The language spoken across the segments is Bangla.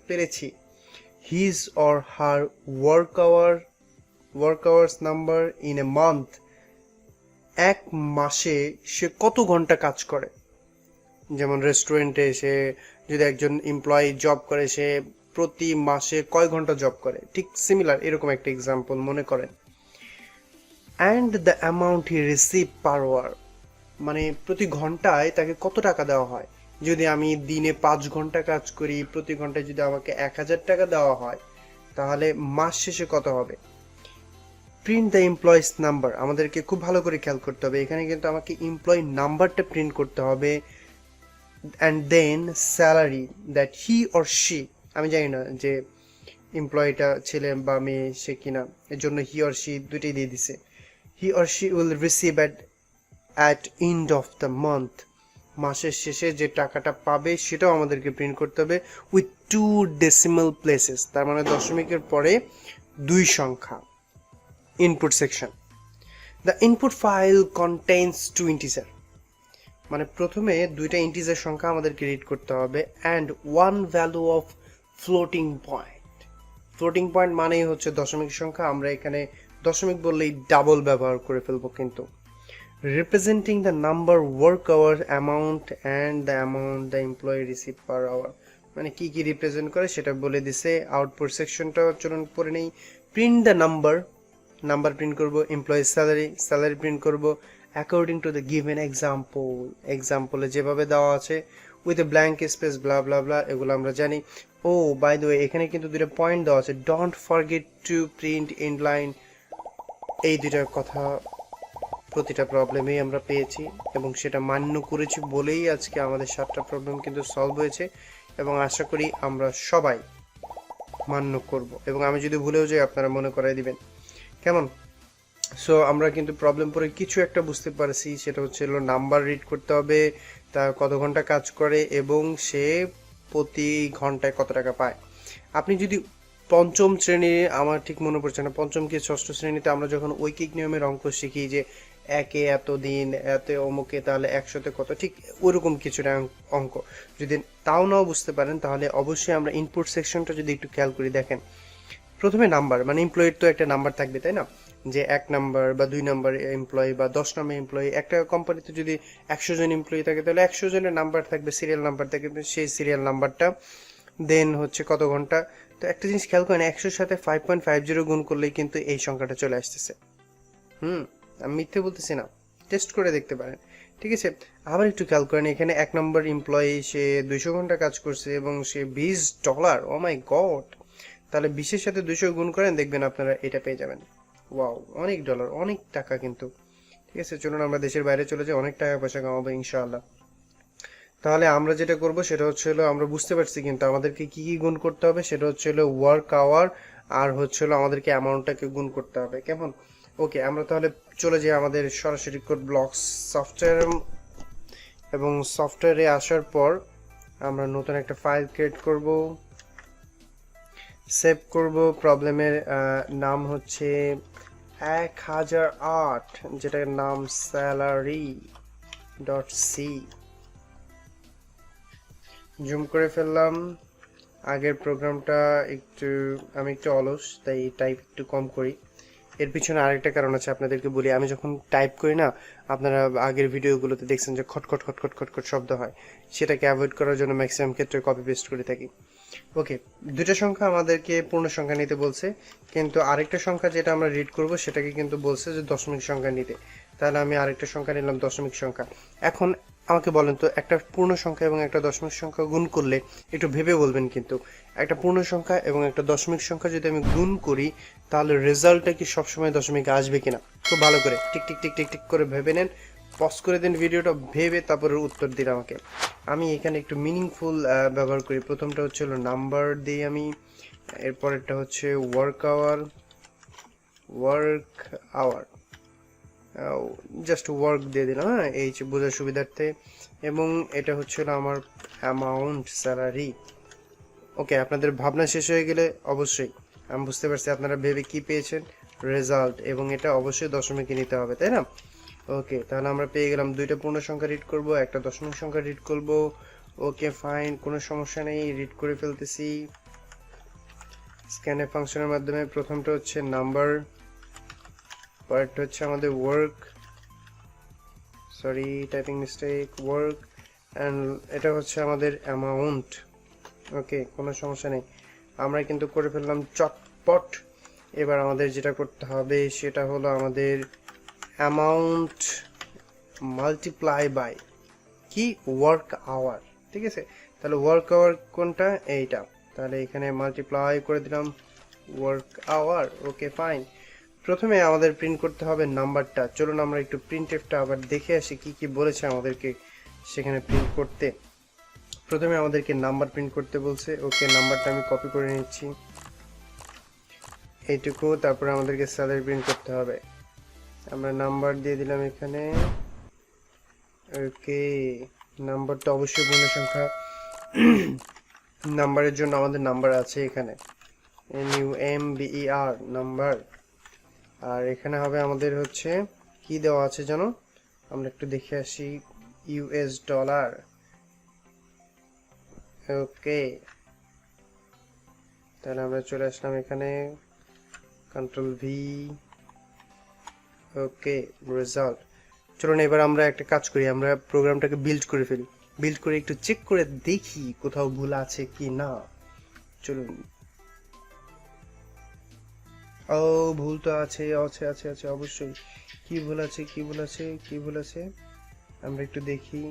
পেরেছি his or her work hours number in a month, এক মাসে সে কত ঘন্টা কাজ করে। যেমন রেস্টুরেন্টে সে যদি একজন এমপ্লয়ি জব করে, সে প্রতি মাসে কয় ঘন্টা জব করে, ঠিক সিমিলার এরকম একটা এক্সাম্পল মনে করেন। And the amount he receive per hour, মানে প্রতি ঘন্টায় তাকে কত টাকা দেওয়া হয়। যদি আমি দিনে 5 ঘন্টা কাজ করি, প্রতি ঘন্টায় যদি আমাকে 1000 টাকা দেওয়া হয়, তাহলে মাস শেষে কত হবে। প্রিন্ট দ্য এমপ্লয়িজ নাম্বার, আমাদেরকে খুব ভালো করে খেয়াল করতে হবে, এখানে কিন্তু আমাকে এমপ্লয়ি নাম্বারটা প্রিন্ট করতে হবে। And then salary that he or she, আমি জানি না যে এমপ্লয়িটা ছেলে বা মেয়ে সে কিনা, এর জন্য হি অর শি দুইটাই দিয়ে দিছে। হি or she will receive at end of the month, মাসের শেষে যে টাকাটা পাবে সেটাও আমাদেরকে প্রিন্ট করতে হবে উইথ 2 ডেসিমাল প্লেসেস, তার মানে দশমিকের পরে 2 সংখ্যা। Input section, the input file contains 2 integer, মানে প্রথমে 2টা ইন্টিজার সংখ্যা আমাদেরকে রিড করতে হবে, and 1 value of floating point. Floating point মানেই হচ্ছে দশমিক সংখ্যা, আমরা এখানে দশমিক বললেই ডাবল ব্যবহার করে ফেলবো কিন্তু। Representing the number, work hour, amount and the amount the employee receive per hour, মানে কি কি রিপ্রেজেন্ট করে সেটা বলে দিছে। আউটপুট সেকশনটা চলুন পড়ে নেই। Print the number, number print করব। এমপ্লয়ি স্যালারি, স্যালারি প্রিন্ট করব according to the given example, এক্সাম্পলে যেভাবে দেওয়া আছে, with a blank space blah blah blah, এগুলো আমরা জানি। ও বাই দ্য ওয়ে, এখানে কিন্তু 2টা পয়েন্ট দেওয়া আছে, don't forget to print in line. এই 2টার কথা প্রতিটা প্রবলেমেই আমরা পেয়েছি এবং সেটা মান্য করেছি বলেই আজকে আমাদের 7টা প্রবলেম কিন্তু সলভ হয়েছে, এবং আশা করি আমরা সবাই মান্য করব, এবং আমি যদি ভুলেও যাই আপনারা মনে করাই দিবেন, কেমন? সো আমরা কিন্তু প্রবলেম পরে কিছু একটা বুঝতে পারছি, সেটা হচ্ছে নাম্বার রিড করতে হবে, তার কত ঘন্টা কাজ করে এবং সে প্রতি ঘন্টায় কত টাকা পায়। আপনি যদি পঞ্চম শ্রেণী, আমার ঠিক মনে পড়ছে না, পঞ্চম কি ষষ্ঠ শ্রেণীতে আমরা যখন ঐকিক নিয়মের অঙ্ক শিখি যে একে এত দিন, এত অমুকে, তাহলে 100তে কত, ঠিক ওইরকম কিছুটা অঙ্ক, যদি তাও নাও বুঝতে পারেন তাহলে অবশ্যই আমরা ইনপুট সেকশনটা যদি একটু খেয়াল করি, দেখেন প্রথমে নাম্বার, মানে এমপ্লয়ির তো একটা নাম্বার থাকবে তাই না, যে 1 নাম্বার বা 2 নাম্বার এমপ্লয়ি বা 10 নম্বর এমপ্লয়ি। একটা কোম্পানিতে যদি 100 জন এমপ্লয়ি থাকে তাহলে 100 জনের নাম্বার থাকবে, সিরিয়াল নাম্বার থাকবে, সেই সিরিয়াল নাম্বারটা। দেন হচ্ছে কত ঘন্টা। তো একটা জিনিস খেয়াল করেন, 100-র সাথে 5.50 গুণ করলেই কিন্তু এই সংখ্যাটা চলে আসতেছে। আমি মিথ্যে বলতেছি না, টেস্ট করে দেখতে পারেন, ঠিক আছে। আবার একটু খেয়াল করেন, এখানে 1 নম্বর এমপ্লয়ি সে 200 ঘন্টা কাজ করছে এবং সে $20, ও মাই গড। তাহলে 20-এর সাথে 200 গুণ করেন, দেখবেন আপনারা এটা পেয়ে যাবেন। ওয়াও, অনেক ডলার, অনেক টাকা কিন্তু, ঠিক আছে। চলুন আমরা দেশের বাইরে চলে যাই, অনেক টাকা পয়সা কামাবো ইনশাআল্লাহ। তাহলে আমরা যেটা করব সেটা হচ্ছে আমরা বুঝতে পারছি কিন্তু আমাদেরকে কি কি গুণ করতে হবে, সেটা হচ্ছে ওয়ার্ক আওয়ার আর হচ্ছে আমাদেরকে অ্যামাউন্টটাকে গুণ করতে হবে, কেমন? ওকে, আমরা তাহলে চলে যাই আমাদের সরাসরি কোড ব্লকস সফটওয়্যার, এবং সফটওয়্যারে আসার পর আমরা নতুন একটা ফাইল ক্রিয়েট করব, সেভ করব। প্রবলেমের নাম হচ্ছে 1008, যেটার নাম salary.c। জুম করে ফেললাম। আগের প্রোগ্রামটা আমি একটু অলস, তাই টাইপ একটু কম করি। এর পিছনে আরেকটা কারণ আছে, আপনাদেরকে বলি। আমি যখন টাইপ করি না, আপনারা আগের ভিডিওগুলোতে দেখছেন যে খটখট খটখট খটখট শব্দ হয়, সেটাকে অ্যাভয়েড করার জন্য ম্যাক্সিমাম ক্ষেত্রে কপি পেস্ট করে থাকি। ওকে, 2টা সংখ্যা আমাদেরকে পূর্ণ সংখ্যা নিতে বলছে, কিন্তু আরেকটা সংখ্যা যেটা আমরা রিড করব সেটাকে কিন্তু বলছে যে দশমিক সংখ্যা নিতে। তাহলে আমি আরেকটা সংখ্যা নিলাম, দশমিক সংখ্যা। এখন আমাকে বলেন তো, একটা পূর্ণ সংখ্যা এবং একটা দশমিক সংখ্যা গুণ করলে, একটু ভেবে বলবেন কিন্তু, একটা পূর্ণ সংখ্যা এবং একটা দশমিক সংখ্যা যদি আমি গুণ করি, তাহলে রেজাল্টটা কি সবসময় দশমিকে আসবে কিনা, খুব ভালো করে tick tick tick tick tick করে ভেবে নেন, পজ করে দেন ভিডিওটা, ভেবে তারপরে উত্তর দিন আমাকে। আমি এখানে একটু মিনিংফুল ব্যবহার করি। প্রথমটা হচ্ছে নাম্বার দিই আমি, এরপরেরটা হচ্ছে ওয়ার্ক আওয়ার, জাস্ট ওয়ার্ক দিয়ে দিলাম, হ্যাঁ, এই বোঝার সুবিধার্থে। এবং এটা হচ্ছে আমার অ্যামাউন্ট, স্যালারি। ওকে, আপনাদের ভাবনা শেষ হয়ে গেলে অবশ্যই আমি বুঝতে পারছি আপনারা ভেবে কি পেয়েছেন, রেজাল্ট, এবং এটা অবশ্যই দশমিকে নিতে হবে, তাই না? ওকে, তাহলে আমরা পেয়ে গেলাম 2টা পূর্ণ সংখ্যা রিড করব, একটা দশমিক সংখ্যা রিড করব। ওকে ফাইন, কোনো সমস্যা নেই, রিড করে ফেলতেছি। স্ক্যানএফ ফাংশনের মাধ্যমে প্রথমটা হচ্ছে নাম্বার, পরেরটা হচ্ছে আমাদের work, sorry typing mistake, work, and এটা হচ্ছে আমাদের অ্যামাউন্ট। ওকে, কোনো সমস্যা নেই, আমরা কিন্তু করে ফেললাম চটপট। এবার আমাদের যেটা করতে হবে সেটা হলো আমাদের অ্যামাউন্ট মাল্টিপ্লাই বাই কি ওয়ার্ক আওয়ার। ঠিক আছে, তাহলে ওয়ার্ক আওয়ার কোনটা, এইটা, তাহলে এখানে মাল্টিপ্লাই করে দিলাম ওয়ার্ক আওয়ার। ওকে ফাইন, প্রথমে আমাদের প্রিন্ট করতে হবে নাম্বারটা। চলুন আমরা একটু প্রিন্টএফটা আবার দেখে আসি কি কি বলেছে আমাদেরকে সেখানে প্রিন্ট করতে। প্রথমে আমাদেরকে নাম্বার প্রিন্ট করতে বলছে। ওকে, নাম্বারটা আমি কপি করে নিচ্ছি এইটুকু। তারপরে আমাদেরকে স্যালারি প্রিন্ট করতে হবে, আমরা নাম্বার দিয়ে দিলাম এখানে। ওকে, নাম্বার তো অবশ্যই পূর্ণ সংখ্যা, নাম্বারের জন্য আমাদের নাম্বার আছে এখানে, NUMBER নাম্বার। আর এখানে হবে আমাদের হচ্ছে কি দেওয়া আছে জানো, আমরা একটু দেখে আসি, US ডলার। ওকে, তাহলে আমরা চলে আসলাম এখানে, কন্ট্রোল V। ওকে, রেজাল্ট। চলুন এবার আমরা একটা কাজ করি, আমরা প্রোগ্রামটাকে বিল্ড করে ফেলি, বিল্ড করে একটু চেক করে দেখি কোথাও ভুল আছে কি না। চলুন, ও ভুল তো আছে আছে আছে আছে অবশ্যই। কি ভুল আছে, কি ভুল আছে, কি ভুল আছে, আমরা একটু দেখি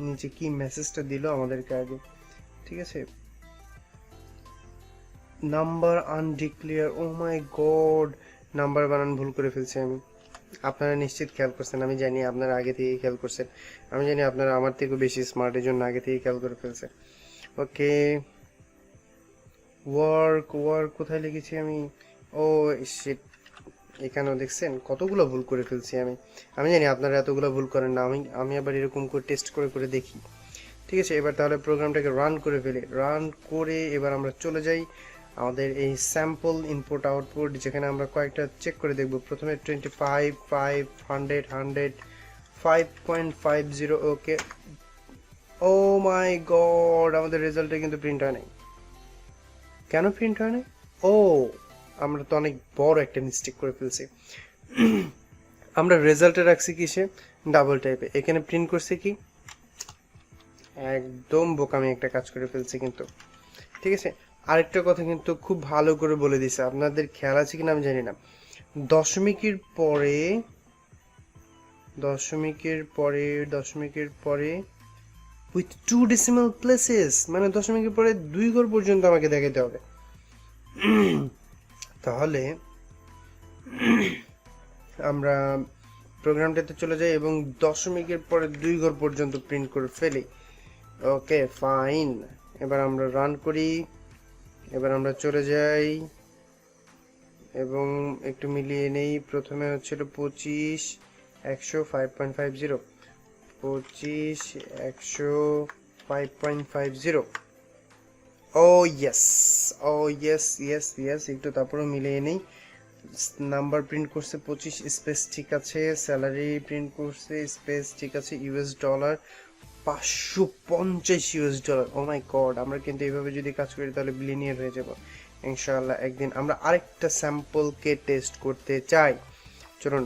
নিচে কি মেসেজটা দিল আমাদেরকে আগে। ঠিক আছে, নাম্বার আনডিক্লেয়ার, ও মাই গড, নাম্বার বানান ভুল করে ফেলছি আমি। আপনারা নিশ্চিত খেয়াল করছেন, আমি জানি আপনারা আগে থেকে খেয়াল করছেন, আমি জানি আপনারা আমার থেকেও বেশি স্মার্ট, এর জন্য আগে থেকে খেয়াল করে ফেলছেন। ওকে, ওয়ার্ক, ওয়ার্ক কোথায় লিখেছি আমি, ও শিট, এখানেও দেখছেন কতগুলো ভুল করে ফেলছি আমি। আমি জানি আপনারা এতগুলো ভুল করেন না, আমি আবার এরকম করে টেস্ট করে করে দেখি। ঠিক আছে, এবার তাহলে প্রোগ্রামটাকে রান করে ফেলি। রান করে এবার আমরা চলে যাই আমাদের এই স্যাম্পল ইনপুট আউটপুট, যেখানে আমরা কয়েকটা চেক করে দেখব। প্রথমে 25, 5, 100, 100, 5.50। ওকে, ও মাই গড, আমাদের রেজাল্টে কিন্তু প্রিন্ট হয় নাই। কেন প্রিন্ট হয় নাই? ও, আমরা তো অনেক বড় একটা মিস্টেক করে ফেলছি। আমরা রেজাল্টে রাখছি কিসে, ডাবল টাইপে, এখানে প্রিন্ট করছে কি, একদম বোকামি একটা কাজ করে ফেলছি কিন্তু। ঠিক আছে, আরেকটা কথা কিন্তু খুব ভালো করে বলে দিছে, আপনাদের খেয়াল আছে কিনা আমি জানি না, দশমিকের পরে দশমিকের পরে দশমিকের পরে উইথ 2 ডেসিমাল প্লেসেস, মানে দশমিকের পরে 2 ঘর পর্যন্ত আমাকে দেখাতে হবে। তাহলে আমরা প্রোগ্রামটাতে চলে যাই এবং দশমিকের পরে 2 ঘর পর্যন্ত প্রিন্ট করে ফেলি। ওকে ফাইন, এবার আমরা রান করি, এবার আমরা চলে যাই এবং একটু মিলিয়ে নেই। প্রথমে হচ্ছিল 25, 100, 5.50, 25, 100, 5.50। ও ইয়েস, ও ইয়েস ইয়েস ইয়েস, একটু তারপরে মিলিয়ে নেই। নাম্বার প্রিন্ট করছে 25, স্পেস ঠিক আছে, স্যালারি প্রিন্ট করছে, স্পেস ঠিক আছে, US ডলার 550 US ডলার। ও মাই গড, আমরা কিন্তু এইভাবে যদি কাজ করি তাহলে বিলিয়নিয়ার হয়ে যাব ইনশাআল্লাহ একদিন। আমরা আরেকটা স্যাম্পলকে টেস্ট করতে চাই, চলুন,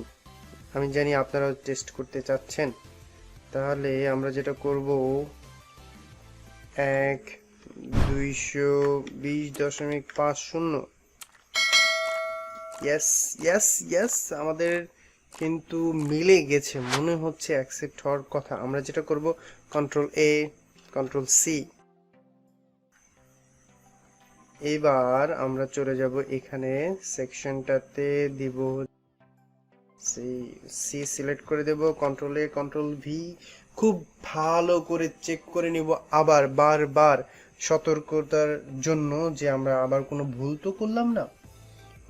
আমি জানি আপনারাও টেস্ট করতে চাচ্ছেন। তাহলে আমরা যেটা করব, 220.50, ইয়েস ইয়েস ইয়েস, আমাদের কিন্তু মিলে গেছে, মনে হচ্ছে অ্যাকসেপ্ট হওয়ার কথা। আমরা যেটা করব, কন্ট্রোল A, কন্ট্রোল C। এবার আমরা চলে যাব এখানে সেকশনটাতে, দিব সি সিলেক্ট করে দেব, কন্ট্রোল A, কন্ট্রোল V, খুব ভালো করে চেক করে নিব আবার বারবার, সতর্কতার জন্য যে আমরা আবার কোনো ভুল তো করলাম না।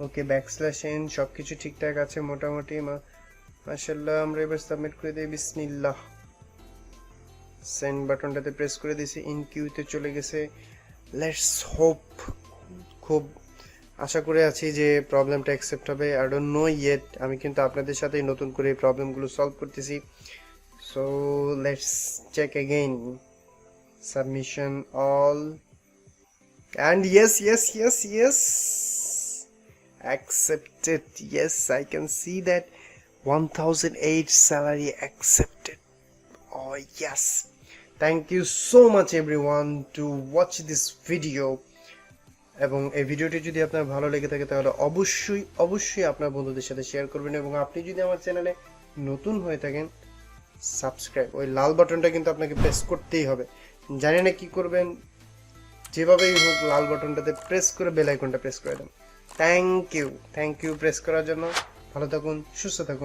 ওকে, ব্যাকস্ল্যাশ n, সবকিছু ঠিকঠাক আছে মোটামুটি, মাশাআল্লাহ। আমরা এবার সাবমিট করে দেই, বিসমিল্লাহ। সেন্ড বাটনটাতে প্রেস করে দিয়েছি, ইন কিউতে চলে গেছে। লেটস হোপ, খুব আশা করে আছি যে প্রবলেমটা অ্যাকসেপ্ট হবে। আই ডোন্ট নো ইয়েট, আমি কিন্তু আপনাদের সাথেই নতুন করে এই প্রবলেমগুলো সলভ করতেছি। So let's check again, submission all, And yes, accepted. Yes, I can see that 1008 salary accepted. Oh yes, thank you so much everyone to watch this video. এবং এই ভিডিওটি যদি আপনার ভালো লেগে থাকে তাহলে অবশ্যই আপনার বন্ধুদের সাথে শেয়ার করবেন, এবং আপনি যদি আমার চ্যানেলে নতুন হয়ে থাকেন সাবস্ক্রাইব, ওই লাল বাটনটা কিন্তু আপনাকে প্রেস করতেই হবে। জানি না কি করবেন, যেভাবেই হোক লাল বাটনটাতে প্রেস করে বেল আইকনটা প্রেস করে দেন। থ্যাংক ইউ প্রেস করার জন্য। ভালো থাকুন, সুস্থ থাকুন।